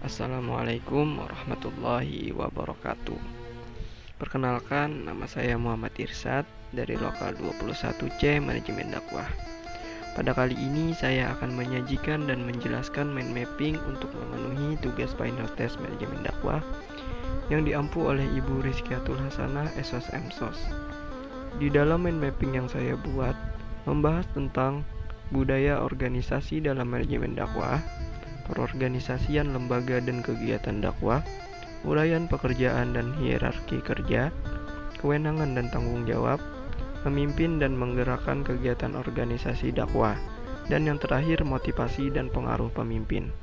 Assalamualaikum warahmatullahi wabarakatuh. Perkenalkan, nama saya Muhammad Irsad dari Lokal 21C Manajemen Dakwah. Pada kali ini saya akan menyajikan dan menjelaskan mind mapping untuk memenuhi tugas final test Manajemen Dakwah yang diampu oleh Ibu Rizkiatul Hasanah SOS MSOS. Di dalam mind mapping yang saya buat membahas tentang budaya organisasi dalam manajemen dakwah, perorganisasian lembaga dan kegiatan dakwah, uraian pekerjaan dan hierarki kerja, kewenangan dan tanggung jawab, memimpin dan menggerakkan kegiatan organisasi dakwah, dan yang terakhir motivasi dan pengaruh pemimpin.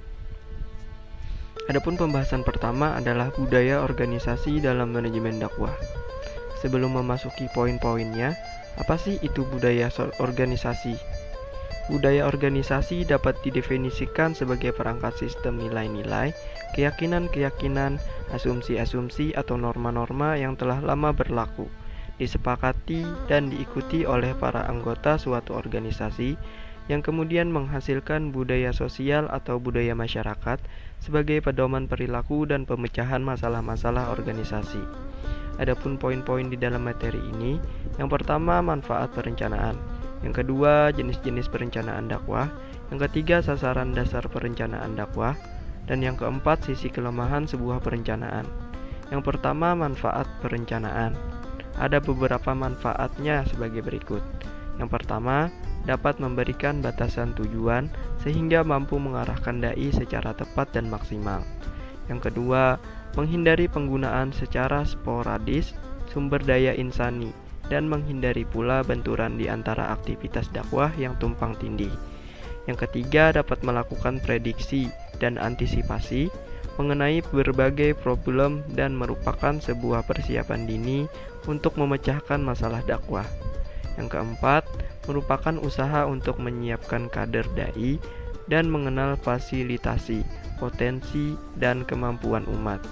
Adapun pembahasan pertama adalah budaya organisasi dalam manajemen dakwah. Sebelum memasuki poin-poinnya, apa sih itu budaya organisasi? Budaya organisasi dapat didefinisikan sebagai perangkat sistem nilai-nilai, keyakinan-keyakinan, asumsi-asumsi atau norma-norma yang telah lama berlaku, disepakati dan diikuti oleh para anggota suatu organisasi yang kemudian menghasilkan budaya sosial atau budaya masyarakat sebagai pedoman perilaku dan pemecahan masalah-masalah organisasi. Adapun poin-poin di dalam materi ini, yang pertama manfaat perencanaan, yang kedua jenis-jenis perencanaan dakwah, yang ketiga sasaran dasar perencanaan dakwah, dan yang keempat sisi kelemahan sebuah perencanaan. Yang pertama manfaat perencanaan. Ada beberapa manfaatnya sebagai berikut. Yang pertama, dapat memberikan batasan tujuan sehingga mampu mengarahkan dai secara tepat dan maksimal. Yang kedua, menghindari penggunaan secara sporadis sumber daya insani dan menghindari pula benturan di antara aktivitas dakwah yang tumpang tindih. Yang ketiga, dapat melakukan prediksi dan antisipasi mengenai berbagai problem dan merupakan sebuah persiapan dini untuk memecahkan masalah dakwah. Yang keempat, merupakan usaha untuk menyiapkan kader dai dan mengenal fasilitasi, potensi, dan kemampuan umat.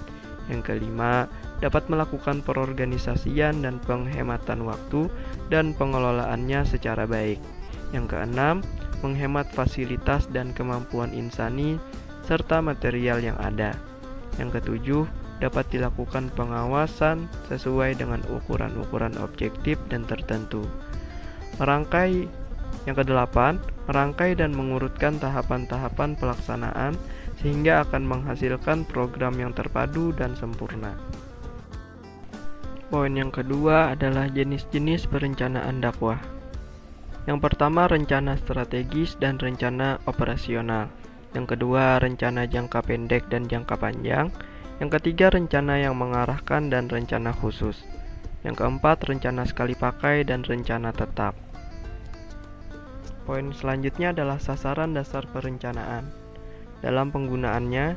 Yang kelima, dapat melakukan perorganisasian dan penghematan waktu dan pengelolaannya secara baik. Yang keenam, menghemat fasilitas dan kemampuan insani serta material yang ada. Yang ketujuh, dapat dilakukan pengawasan sesuai dengan ukuran-ukuran objektif dan tertentu. Yang kedelapan, merangkai dan mengurutkan tahapan-tahapan pelaksanaan sehingga akan menghasilkan program yang terpadu dan sempurna. Poin yang kedua adalah jenis-jenis perencanaan dakwah. Yang pertama, rencana strategis dan rencana operasional. Yang kedua, rencana jangka pendek dan jangka panjang. Yang ketiga, rencana yang mengarahkan dan rencana khusus. Yang keempat, rencana sekali pakai dan rencana tetap. Poin selanjutnya adalah sasaran dasar perencanaan. Dalam penggunaannya,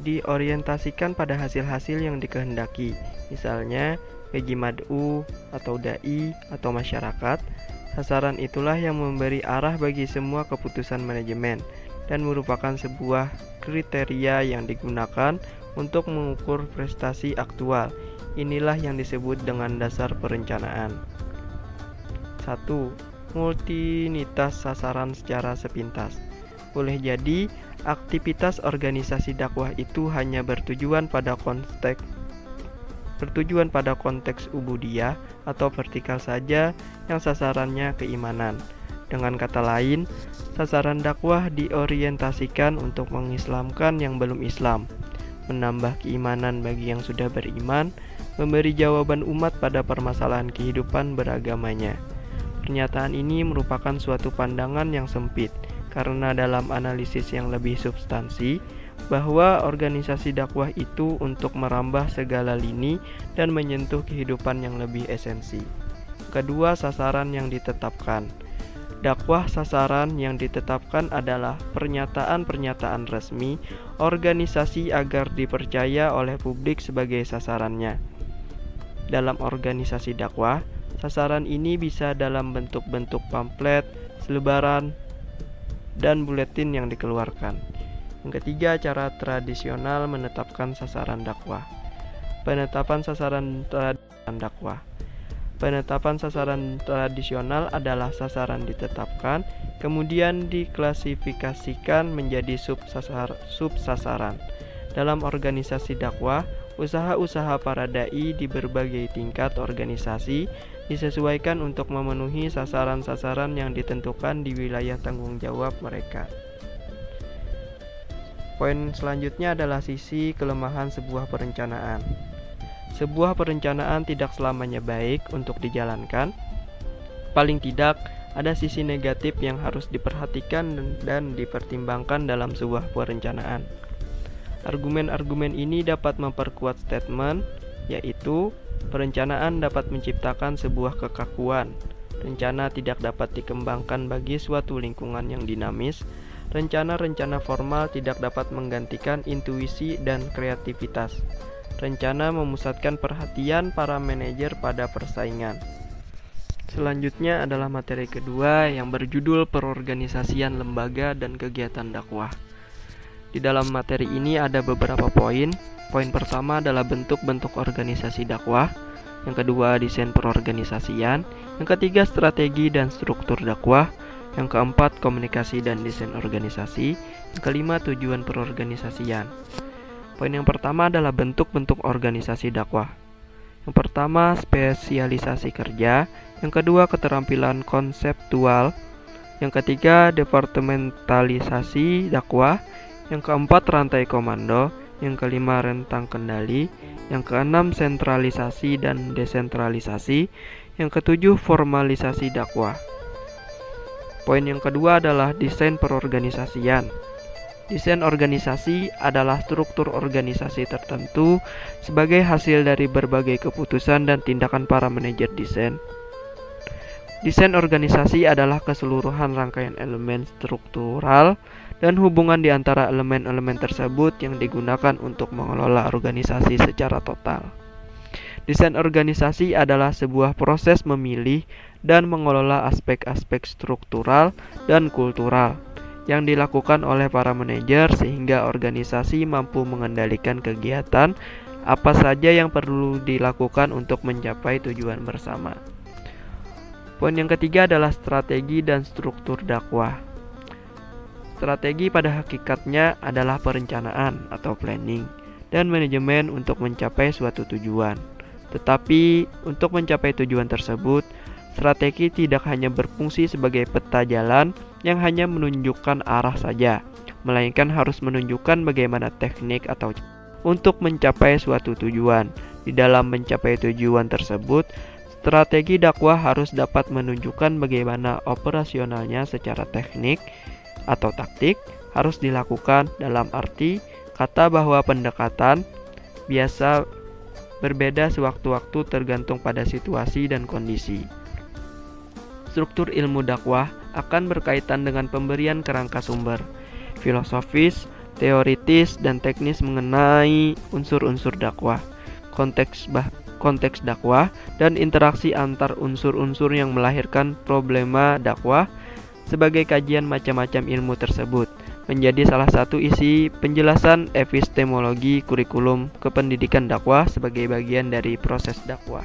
diorientasikan pada hasil-hasil yang dikehendaki, misalnya bagi mad'u atau dai atau masyarakat. Sasaran itulah yang memberi arah bagi semua keputusan manajemen dan merupakan sebuah kriteria yang digunakan untuk mengukur prestasi aktual. Inilah yang disebut dengan dasar perencanaan. 1. Multinitas sasaran secara sepintas. Boleh jadi aktivitas organisasi dakwah itu hanya bertujuan pada konteks ubudiyah atau vertikal saja yang sasarannya keimanan. Dengan kata lain, sasaran dakwah diorientasikan untuk mengislamkan yang belum Islam, menambah keimanan bagi yang sudah beriman, memberi jawaban umat pada permasalahan kehidupan beragamanya. Pernyataan ini merupakan suatu pandangan yang sempit, karena dalam analisis yang lebih substansi, bahwa organisasi dakwah itu untuk merambah segala lini dan menyentuh kehidupan yang lebih esensi. Kedua, sasaran yang ditetapkan. Dakwah sasaran yang ditetapkan adalah pernyataan-pernyataan resmi organisasi agar dipercaya oleh publik sebagai sasarannya. Dalam organisasi dakwah, sasaran ini bisa dalam bentuk-bentuk pamflet, selebaran, dan buletin yang dikeluarkan. Yang ketiga, cara tradisional menetapkan sasaran dakwah. Penetapan sasaran dakwah. Penetapan sasaran tradisional adalah sasaran ditetapkan, kemudian diklasifikasikan menjadi subsasaran. Dalam organisasi dakwah, usaha-usaha para dai di berbagai tingkat organisasi disesuaikan untuk memenuhi sasaran-sasaran yang ditentukan di wilayah tanggung jawab mereka. Poin selanjutnya adalah sisi kelemahan sebuah perencanaan. Sebuah perencanaan tidak selamanya baik untuk dijalankan. Paling tidak, ada sisi negatif yang harus diperhatikan dan dipertimbangkan dalam sebuah perencanaan. Argumen-argumen ini dapat memperkuat statement, yaitu perencanaan dapat menciptakan sebuah kekakuan. Rencana tidak dapat dikembangkan bagi suatu lingkungan yang dinamis. Rencana-rencana formal tidak dapat menggantikan intuisi dan kreativitas. Rencana memusatkan perhatian para manajer pada persaingan. Selanjutnya adalah materi kedua yang berjudul Perorganisasian Lembaga dan Kegiatan Dakwah. Di dalam materi ini ada beberapa poin. Poin pertama adalah bentuk-bentuk organisasi dakwah. Yang kedua, desain perorganisasian. Yang ketiga, strategi dan struktur dakwah. Yang keempat, komunikasi dan desain organisasi. Yang kelima, tujuan perorganisasian. Poin yang pertama adalah bentuk-bentuk organisasi dakwah. Yang pertama, spesialisasi kerja. Yang kedua, keterampilan konseptual. Yang ketiga, departementalisasi dakwah. Yang keempat, rantai komando. Yang kelima, rentang kendali. Yang keenam, sentralisasi dan desentralisasi. Yang ketujuh, formalisasi dakwah. Poin yang kedua adalah desain perorganisasian. Desain organisasi adalah struktur organisasi tertentu sebagai hasil dari berbagai keputusan dan tindakan para manajer desain. Desain organisasi adalah keseluruhan rangkaian elemen struktural dan hubungan di antara elemen-elemen tersebut yang digunakan untuk mengelola organisasi secara total. Desain organisasi adalah sebuah proses memilih dan mengelola aspek-aspek struktural dan kultural yang dilakukan oleh para manajer sehingga organisasi mampu mengendalikan kegiatan apa saja yang perlu dilakukan untuk mencapai tujuan bersama. Poin yang ketiga adalah strategi dan struktur dakwah. Strategi pada hakikatnya adalah perencanaan atau planning dan manajemen untuk mencapai suatu tujuan. Tetapi untuk mencapai tujuan tersebut, strategi tidak hanya berfungsi sebagai peta jalan yang hanya menunjukkan arah saja, melainkan harus menunjukkan bagaimana teknik atau untuk mencapai suatu tujuan. Di dalam mencapai tujuan tersebut, strategi dakwah harus dapat menunjukkan bagaimana operasionalnya secara teknik atau taktik harus dilakukan, dalam arti kata bahwa pendekatan biasa berbeda sewaktu-waktu tergantung pada situasi dan kondisi. Struktur ilmu dakwah akan berkaitan dengan pemberian kerangka sumber, filosofis, teoritis, dan teknis mengenai unsur-unsur dakwah, konteks dakwah, dan interaksi antar unsur-unsur yang melahirkan problema dakwah. Sebagai kajian macam-macam ilmu tersebut menjadi salah satu isi penjelasan epistemologi kurikulum kependidikan dakwah sebagai bagian dari proses dakwah.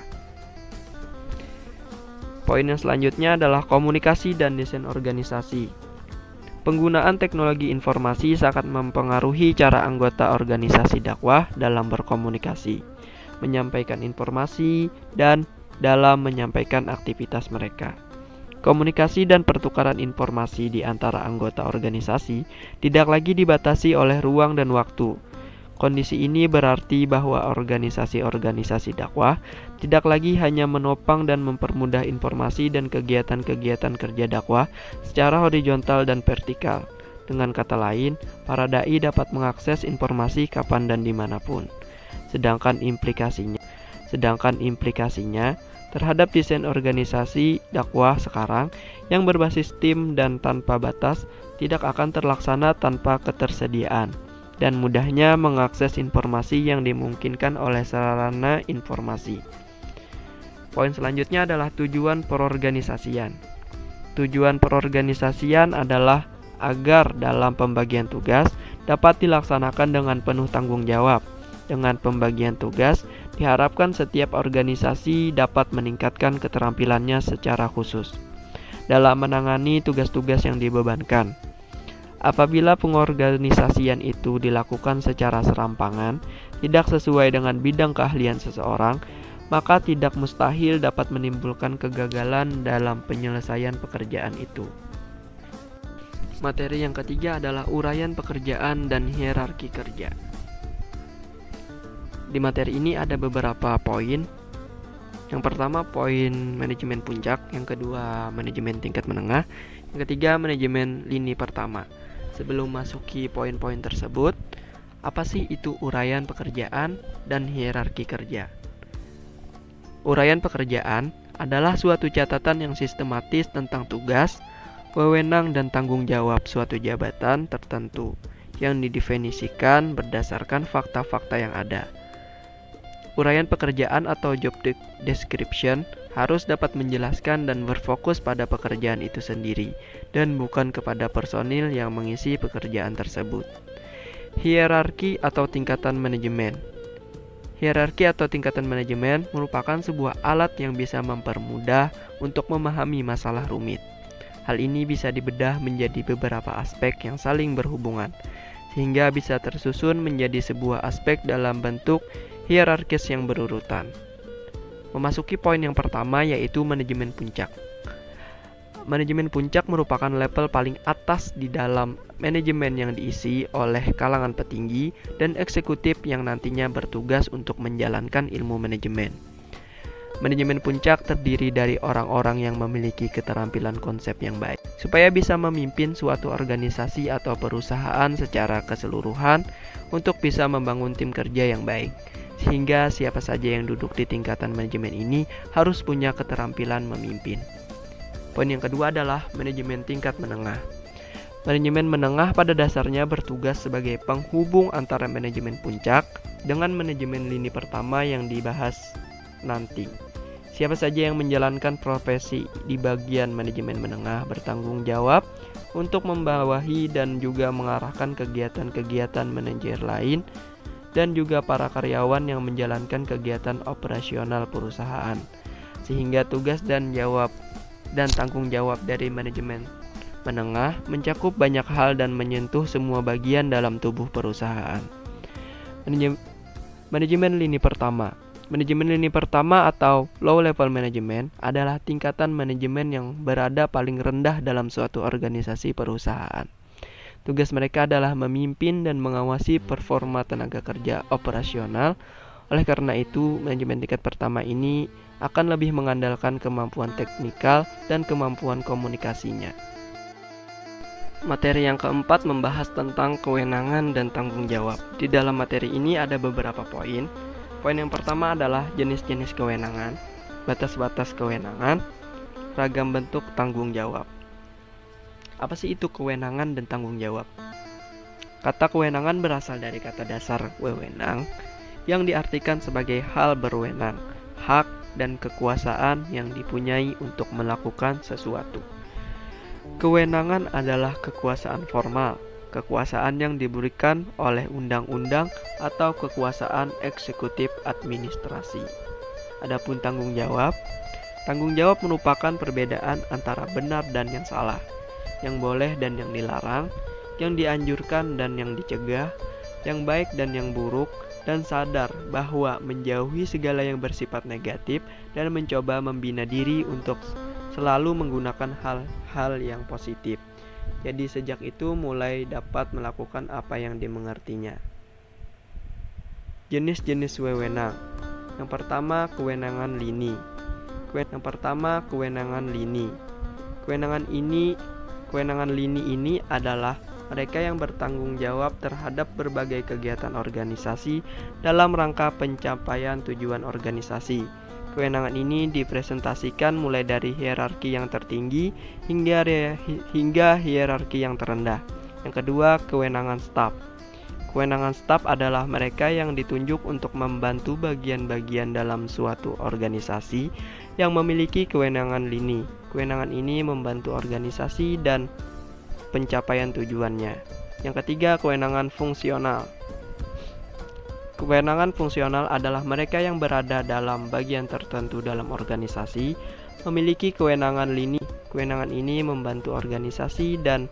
Poin yang selanjutnya adalah komunikasi dan desain organisasi. Penggunaan teknologi informasi sangat mempengaruhi cara anggota organisasi dakwah dalam berkomunikasi, menyampaikan informasi, dan dalam menyampaikan aktivitas mereka. Komunikasi dan pertukaran informasi di antara anggota organisasi tidak lagi dibatasi oleh ruang dan waktu. Kondisi ini berarti bahwa organisasi-organisasi dakwah tidak lagi hanya menopang dan mempermudah informasi dan kegiatan-kegiatan kerja dakwah secara horizontal dan vertikal. Dengan kata lain, para dai dapat mengakses informasi kapan dan dimanapun. Sedangkan implikasinya terhadap desain organisasi dakwah sekarang yang berbasis tim dan tanpa batas tidak akan terlaksana tanpa ketersediaan dan mudahnya mengakses informasi yang dimungkinkan oleh sarana informasi. Poin selanjutnya adalah tujuan perorganisasian. Tujuan perorganisasian adalah agar dalam pembagian tugas dapat dilaksanakan dengan penuh tanggung jawab. Dengan pembagian tugas, diharapkan setiap organisasi dapat meningkatkan keterampilannya secara khusus dalam menangani tugas-tugas yang dibebankan. Apabila pengorganisasian itu dilakukan secara serampangan, tidak sesuai dengan bidang keahlian seseorang, maka tidak mustahil dapat menimbulkan kegagalan dalam penyelesaian pekerjaan itu. Materi yang ketiga adalah uraian pekerjaan dan hierarki kerja. Di materi ini ada beberapa poin. Yang pertama, poin manajemen puncak. Yang kedua, manajemen tingkat menengah. Yang ketiga, manajemen lini pertama. Sebelum masuki poin-poin tersebut, apa sih itu uraian pekerjaan dan hierarki kerja? Uraian pekerjaan adalah suatu catatan yang sistematis tentang tugas, wewenang, dan tanggung jawab suatu jabatan tertentu yang didefinisikan berdasarkan fakta-fakta yang ada. Uraian pekerjaan atau job description harus dapat menjelaskan dan berfokus pada pekerjaan itu sendiri dan bukan kepada personil yang mengisi pekerjaan tersebut. Hierarki atau tingkatan manajemen. Hierarki atau tingkatan manajemen merupakan sebuah alat yang bisa mempermudah untuk memahami masalah rumit. Hal ini bisa dibedah menjadi beberapa aspek yang saling berhubungan, sehingga bisa tersusun menjadi sebuah aspek dalam bentuk hierarkis yang berurutan. Memasuki poin yang pertama, yaitu manajemen puncak. Manajemen puncak merupakan level paling atas di dalam manajemen yang diisi oleh kalangan petinggi dan eksekutif yang nantinya bertugas untuk menjalankan ilmu manajemen. Manajemen puncak terdiri dari orang-orang yang memiliki keterampilan konsep yang baik supaya bisa memimpin suatu organisasi atau perusahaan secara keseluruhan untuk bisa membangun tim kerja yang baik. Sehingga siapa saja yang duduk di tingkatan manajemen ini harus punya keterampilan memimpin. Poin yang kedua adalah manajemen tingkat menengah. Manajemen menengah pada dasarnya bertugas sebagai penghubung antara manajemen puncak dengan manajemen lini pertama yang dibahas nanti. Siapa saja yang menjalankan profesi di bagian manajemen menengah bertanggung jawab untuk membawahi dan juga mengarahkan kegiatan-kegiatan manajer lain dan juga para karyawan yang menjalankan kegiatan operasional perusahaan. Sehingga tugas dan tanggung jawab dari manajemen menengah mencakup banyak hal dan menyentuh semua bagian dalam tubuh perusahaan. Manajemen lini pertama. Manajemen lini pertama atau low level management adalah tingkatan manajemen yang berada paling rendah dalam suatu organisasi perusahaan. Tugas mereka adalah memimpin dan mengawasi performa tenaga kerja operasional. Oleh karena itu, manajemen tingkat pertama ini akan lebih mengandalkan kemampuan teknikal dan kemampuan komunikasinya. Materi yang keempat membahas tentang kewenangan dan tanggung jawab. Di dalam materi ini ada beberapa poin. Poin yang pertama adalah jenis-jenis kewenangan, batas-batas kewenangan, ragam bentuk tanggung jawab. Apa sih itu kewenangan dan tanggung jawab? Kata kewenangan berasal dari kata dasar wewenang yang diartikan sebagai hal berwenang, hak dan kekuasaan yang dipunyai untuk melakukan sesuatu. Kewenangan adalah kekuasaan formal, kekuasaan yang diberikan oleh undang-undang atau kekuasaan eksekutif administrasi. Adapun tanggung jawab merupakan perbedaan antara benar dan yang salah, yang boleh dan yang dilarang, yang dianjurkan dan yang dicegah, yang baik dan yang buruk, dan sadar bahwa menjauhi segala yang bersifat negatif dan mencoba membina diri untuk selalu menggunakan hal-hal yang positif. Jadi sejak itu mulai dapat melakukan apa yang dimengertinya. Jenis-jenis wewenang. Yang pertama, kewenangan lini. Kewenangan lini ini adalah mereka yang bertanggung jawab terhadap berbagai kegiatan organisasi dalam rangka pencapaian tujuan organisasi. Kewenangan ini dipresentasikan mulai dari hierarki yang tertinggi hingga hierarki yang terendah. Yang kedua, kewenangan staf. Kewenangan staf adalah mereka yang ditunjuk untuk membantu bagian-bagian dalam suatu organisasi yang memiliki kewenangan lini. Kewenangan ini membantu organisasi dan pencapaian tujuannya. Yang ketiga, kewenangan fungsional. Kewenangan fungsional adalah mereka yang berada dalam bagian tertentu dalam organisasi, memiliki kewenangan lini. Kewenangan ini membantu organisasi dan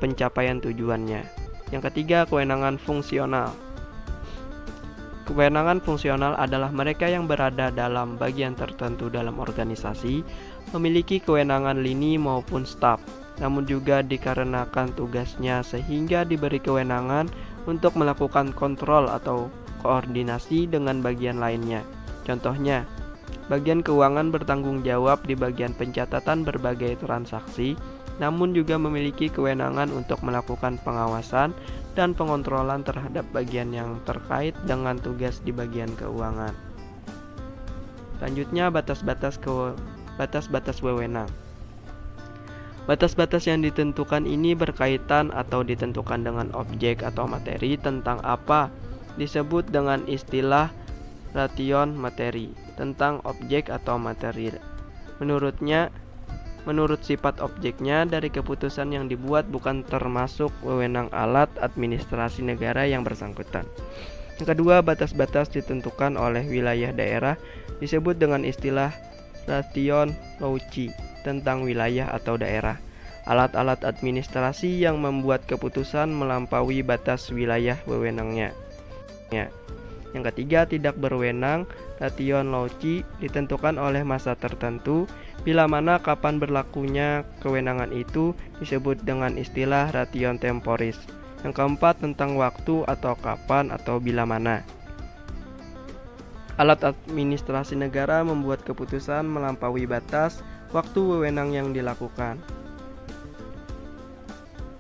pencapaian tujuannya. Yang ketiga, kewenangan fungsional. Kewenangan fungsional adalah mereka yang berada dalam bagian tertentu dalam organisasi, memiliki kewenangan lini maupun staf, namun juga dikarenakan tugasnya sehingga diberi kewenangan untuk melakukan kontrol atau koordinasi dengan bagian lainnya. Contohnya, bagian keuangan bertanggung jawab di bagian pencatatan berbagai transaksi, namun juga memiliki kewenangan untuk melakukan pengawasan dan pengontrolan terhadap bagian yang terkait dengan tugas di bagian keuangan. Selanjutnya, batas-batas wewenang. Batas-batas yang ditentukan ini berkaitan atau ditentukan dengan objek atau materi tentang apa disebut dengan istilah ration materi tentang objek atau materi. Menurut sifat objeknya dari keputusan yang dibuat bukan termasuk wewenang alat administrasi negara yang bersangkutan. Yang kedua, batas-batas ditentukan oleh wilayah daerah disebut dengan istilah ration lauci tentang wilayah atau daerah. Alat-alat administrasi yang membuat keputusan melampaui batas wilayah wewenangnya. Yang ketiga, tidak berwenang ration lauci ditentukan oleh masa tertentu, bila mana kapan berlakunya kewenangan itu disebut dengan istilah ration temporis. Yang keempat, tentang waktu atau kapan atau bila mana. Alat administrasi negara membuat keputusan melampaui batas waktu wewenang yang dilakukan.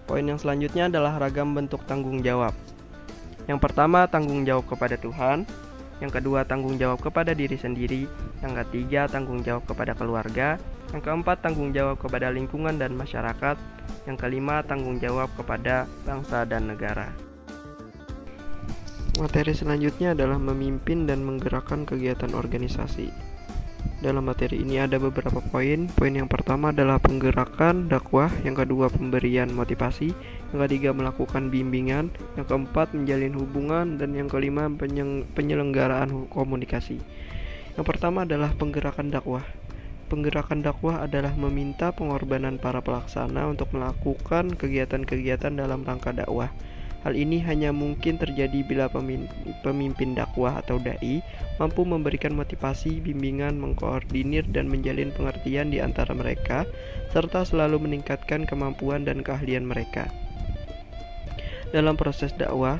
Poin yang selanjutnya adalah ragam bentuk tanggung jawab. Yang pertama, tanggung jawab kepada Tuhan. Yang kedua, tanggung jawab kepada diri sendiri. Yang ketiga, tanggung jawab kepada keluarga. Yang keempat, tanggung jawab kepada lingkungan dan masyarakat. Yang kelima, tanggung jawab kepada bangsa dan negara. Materi selanjutnya adalah memimpin dan menggerakkan kegiatan organisasi. Dalam materi ini ada beberapa poin. Poin yang pertama adalah penggerakan dakwah, yang kedua pemberian motivasi, yang ketiga melakukan bimbingan, yang keempat menjalin hubungan, dan yang kelima penyelenggaraan komunikasi. Yang pertama adalah penggerakan dakwah. Penggerakan dakwah adalah meminta pengorbanan para pelaksana untuk melakukan kegiatan-kegiatan dalam rangka dakwah. Hal ini hanya mungkin terjadi bila pemimpin dakwah atau dai mampu memberikan motivasi, bimbingan, mengkoordinir, dan menjalin pengertian di antara mereka, serta selalu meningkatkan kemampuan dan keahlian mereka. Dalam proses dakwah,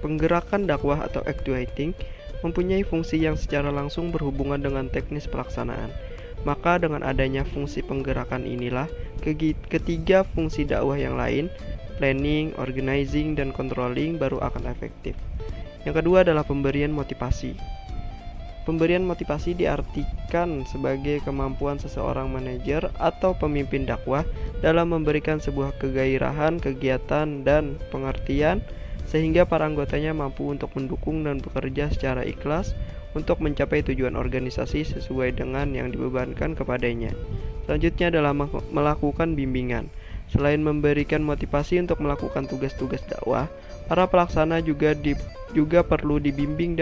penggerakan dakwah atau actuating mempunyai fungsi yang secara langsung berhubungan dengan teknis pelaksanaan. Maka dengan adanya fungsi penggerakan inilah, ketiga fungsi dakwah yang lain, planning, organizing, dan controlling baru akan efektif. Yang kedua adalah pemberian motivasi. Pemberian motivasi diartikan sebagai kemampuan seseorang manajer atau pemimpin dakwah dalam memberikan sebuah kegairahan, kegiatan, dan pengertian sehingga para anggotanya mampu untuk mendukung dan bekerja secara ikhlas untuk mencapai tujuan organisasi sesuai dengan yang dibebankan kepadanya. Selanjutnya adalah melakukan bimbingan. Selain memberikan motivasi untuk melakukan tugas-tugas dakwah, para pelaksana juga perlu dibimbing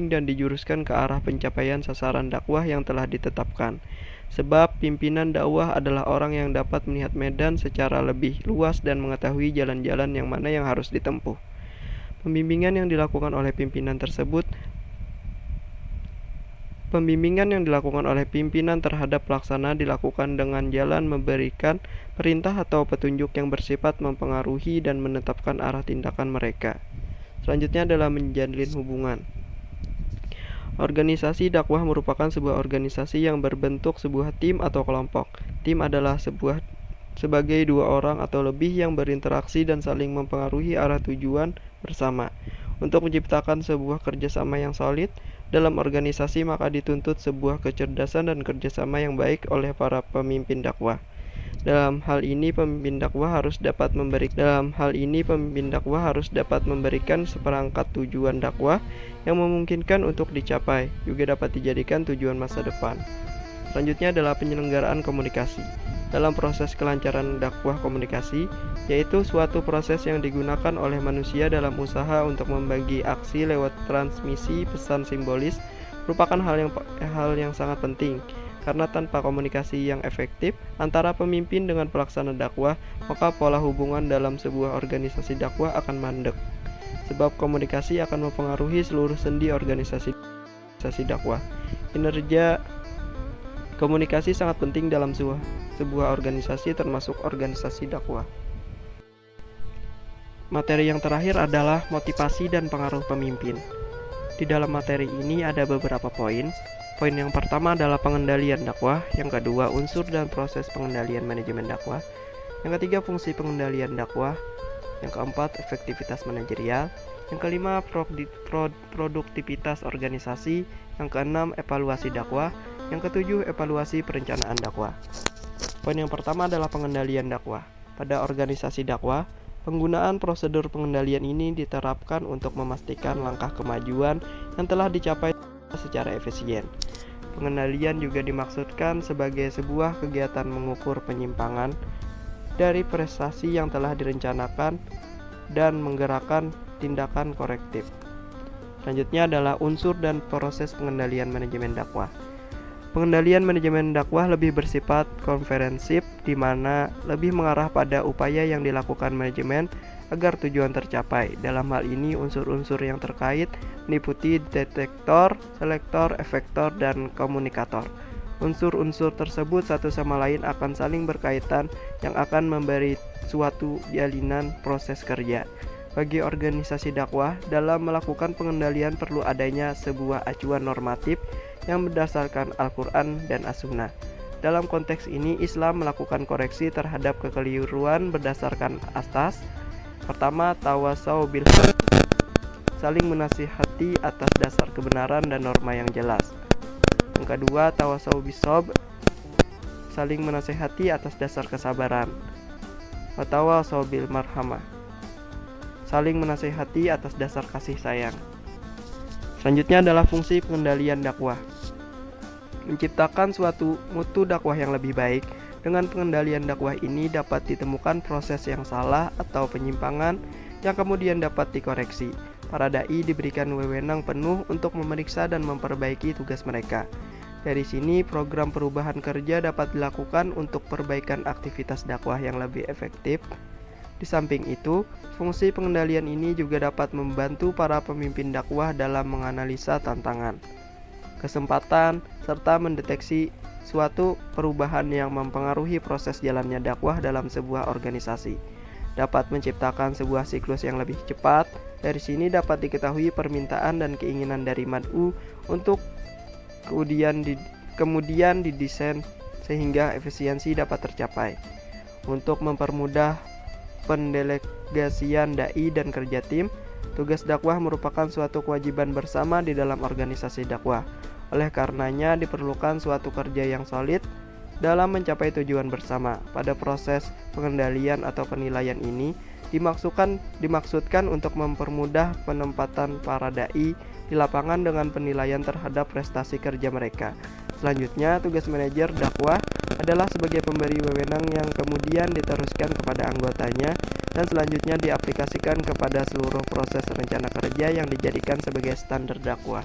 dan dijuruskan ke arah pencapaian sasaran dakwah yang telah ditetapkan. Sebab pimpinan dakwah adalah orang yang dapat melihat medan secara lebih luas dan mengetahui jalan-jalan yang mana yang harus ditempuh. Pembimbingan yang dilakukan oleh pimpinan terhadap pelaksana dilakukan dengan jalan memberikan perintah atau petunjuk yang bersifat mempengaruhi dan menetapkan arah tindakan mereka. Selanjutnya adalah menjalin hubungan. Organisasi dakwah merupakan sebuah organisasi yang berbentuk sebuah tim atau kelompok. Tim adalah sebagai dua orang atau lebih yang berinteraksi dan saling mempengaruhi arah tujuan bersama. Untuk menciptakan sebuah kerjasama yang solid dalam organisasi, maka dituntut sebuah kecerdasan dan kerjasama yang baik oleh para pemimpin dakwah. Dalam hal ini pemimpin dakwah harus dapat memberikan seperangkat tujuan dakwah yang memungkinkan untuk dicapai, juga dapat dijadikan tujuan masa depan. Selanjutnya adalah penyelenggaraan komunikasi. Dalam proses kelancaran dakwah komunikasi, yaitu suatu proses yang digunakan oleh manusia dalam usaha untuk membagi aksi lewat transmisi pesan simbolis, merupakan hal yang sangat penting. Karena tanpa komunikasi yang efektif antara pemimpin dengan pelaksana dakwah, maka pola hubungan dalam sebuah organisasi dakwah akan mandek. Sebab komunikasi akan mempengaruhi seluruh sendi organisasi dakwah. Kinerja komunikasi sangat penting dalam sebuah organisasi, termasuk organisasi dakwah. Materi yang terakhir adalah motivasi dan pengaruh pemimpin. Di dalam materi ini ada beberapa poin. Poin yang pertama adalah pengendalian dakwah, yang kedua unsur dan proses pengendalian manajemen dakwah, yang ketiga fungsi pengendalian dakwah, yang keempat efektivitas manajerial, yang kelima produktivitas organisasi, yang keenam evaluasi dakwah, yang ketujuh evaluasi perencanaan dakwah. Poin yang pertama adalah pengendalian dakwah. Pada organisasi dakwah, penggunaan prosedur pengendalian ini diterapkan untuk memastikan langkah kemajuan yang telah dicapai secara efisien. Pengendalian juga dimaksudkan sebagai sebuah kegiatan mengukur penyimpangan dari prestasi yang telah direncanakan dan menggerakkan tindakan korektif. Selanjutnya adalah unsur dan proses pengendalian manajemen dakwah. Pengendalian manajemen dakwah lebih bersifat konferensif, di mana lebih mengarah pada upaya yang dilakukan manajemen agar tujuan tercapai. Dalam hal ini, unsur-unsur yang terkait meliputi detektor, selektor, efektor, dan komunikator. Unsur-unsur tersebut satu sama lain akan saling berkaitan yang akan memberi suatu jalinan proses kerja. Bagi organisasi dakwah, dalam melakukan pengendalian perlu adanya sebuah acuan normatif yang berdasarkan Al-Quran dan As-Sunnah. Dalam konteks ini, Islam melakukan koreksi terhadap kekeliruan berdasarkan asas. Pertama, tawasau bil haq, saling menasihati atas dasar kebenaran dan norma yang jelas. Yang kedua, tawasau bisob, saling menasihati atas dasar kesabaran. Watawasau bil marhamah, saling menasihati atas dasar kasih sayang. Selanjutnya adalah fungsi pengendalian dakwah. Menciptakan suatu mutu dakwah yang lebih baik. Dengan pengendalian dakwah ini dapat ditemukan proses yang salah atau penyimpangan yang kemudian dapat dikoreksi. Para dai diberikan wewenang penuh untuk memeriksa dan memperbaiki tugas mereka. Dari sini program perubahan kerja dapat dilakukan untuk perbaikan aktivitas dakwah yang lebih efektif. Di samping itu, fungsi pengendalian ini juga dapat membantu para pemimpin dakwah dalam menganalisa tantangan, kesempatan, serta mendeteksi suatu perubahan yang mempengaruhi proses jalannya dakwah dalam sebuah organisasi. Dapat menciptakan sebuah siklus yang lebih cepat. Dari sini dapat diketahui permintaan dan keinginan dari mad'u untuk kemudian didesain sehingga efisiensi dapat tercapai. Untuk mempermudah pendelegasian dai dan kerja tim, tugas dakwah merupakan suatu kewajiban bersama di dalam organisasi dakwah. Oleh karenanya diperlukan suatu kerja yang solid dalam mencapai tujuan bersama. Pada proses pengendalian atau penilaian ini dimaksudkan untuk mempermudah penempatan para dai di lapangan dengan penilaian terhadap prestasi kerja mereka. Selanjutnya, tugas manajer dakwah adalah sebagai pemberi wewenang yang kemudian diteruskan kepada anggotanya dan selanjutnya diaplikasikan kepada seluruh proses rencana kerja yang dijadikan sebagai standar dakwah.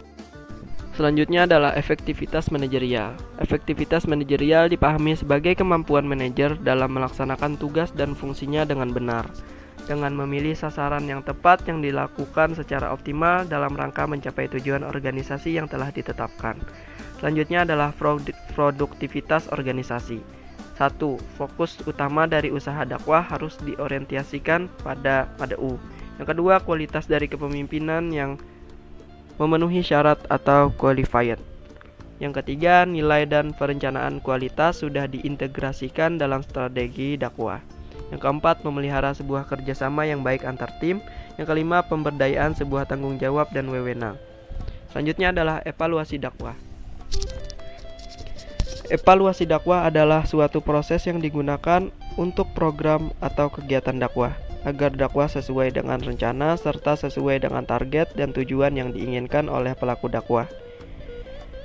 Selanjutnya adalah efektivitas manajerial. Efektivitas manajerial dipahami sebagai kemampuan manajer dalam melaksanakan tugas dan fungsinya dengan benar, dengan memilih sasaran yang tepat yang dilakukan secara optimal dalam rangka mencapai tujuan organisasi yang telah ditetapkan. Selanjutnya adalah produktivitas organisasi. 1. Fokus utama dari usaha dakwah harus diorientasikan pada mad'u. Yang kedua, kualitas dari kepemimpinan yang memenuhi syarat atau qualified. Yang ketiga, nilai dan perencanaan kualitas sudah diintegrasikan dalam strategi dakwah. Yang keempat, memelihara sebuah kerjasama yang baik antar tim. Yang kelima, pemberdayaan sebuah tanggung jawab dan wewenang. Selanjutnya adalah evaluasi dakwah. Evaluasi dakwah adalah suatu proses yang digunakan untuk program atau kegiatan dakwah, agar dakwah sesuai dengan rencana serta sesuai dengan target dan tujuan yang diinginkan oleh pelaku dakwah.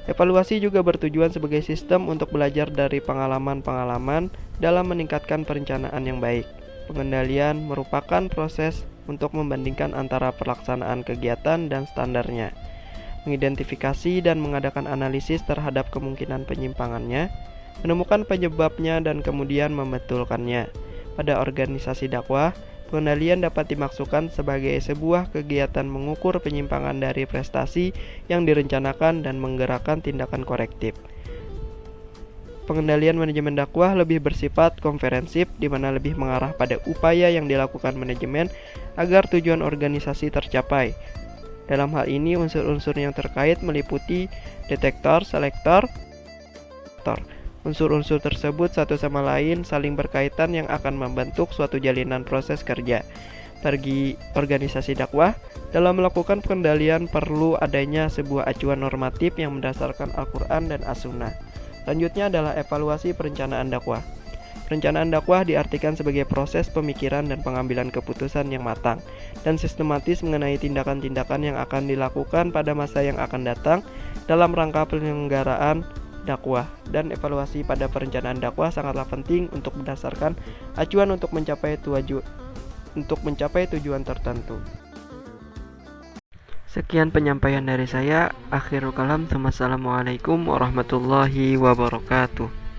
Evaluasi juga bertujuan sebagai sistem untuk belajar dari pengalaman-pengalaman dalam meningkatkan perencanaan yang baik. Pengendalian merupakan proses untuk membandingkan antara pelaksanaan kegiatan dan standarnya. mengidentifikasi dan mengadakan analisis terhadap kemungkinan penyimpangannya, menemukan penyebabnya dan kemudian membetulkannya. Pada organisasi dakwah, pengendalian dapat dimaksudkan sebagai sebuah kegiatan mengukur penyimpangan dari prestasi yang direncanakan dan menggerakkan tindakan korektif. Pengendalian manajemen dakwah lebih bersifat komprehensif, di mana lebih mengarah pada upaya yang dilakukan manajemen agar tujuan organisasi tercapai. Dalam hal ini, unsur-unsur yang terkait meliputi detektor, selektor, aktor. Unsur-unsur tersebut satu sama lain saling berkaitan yang akan membentuk suatu jalinan proses kerja. Bagi organisasi dakwah, dalam melakukan pengendalian perlu adanya sebuah acuan normatif yang mendasarkan Al-Quran dan As-Sunnah. Selanjutnya adalah evaluasi perencanaan dakwah. Perencanaan dakwah diartikan sebagai proses pemikiran dan pengambilan keputusan yang matang dan sistematis mengenai tindakan-tindakan yang akan dilakukan pada masa yang akan datang dalam rangka penyelenggaraan dakwah. Dan evaluasi pada perencanaan dakwah sangatlah penting untuk berdasarkan acuan untuk mencapai tujuan tertentu. Sekian penyampaian dari saya. Akhirul kalam. Wassalamualaikum warahmatullahi wabarakatuh.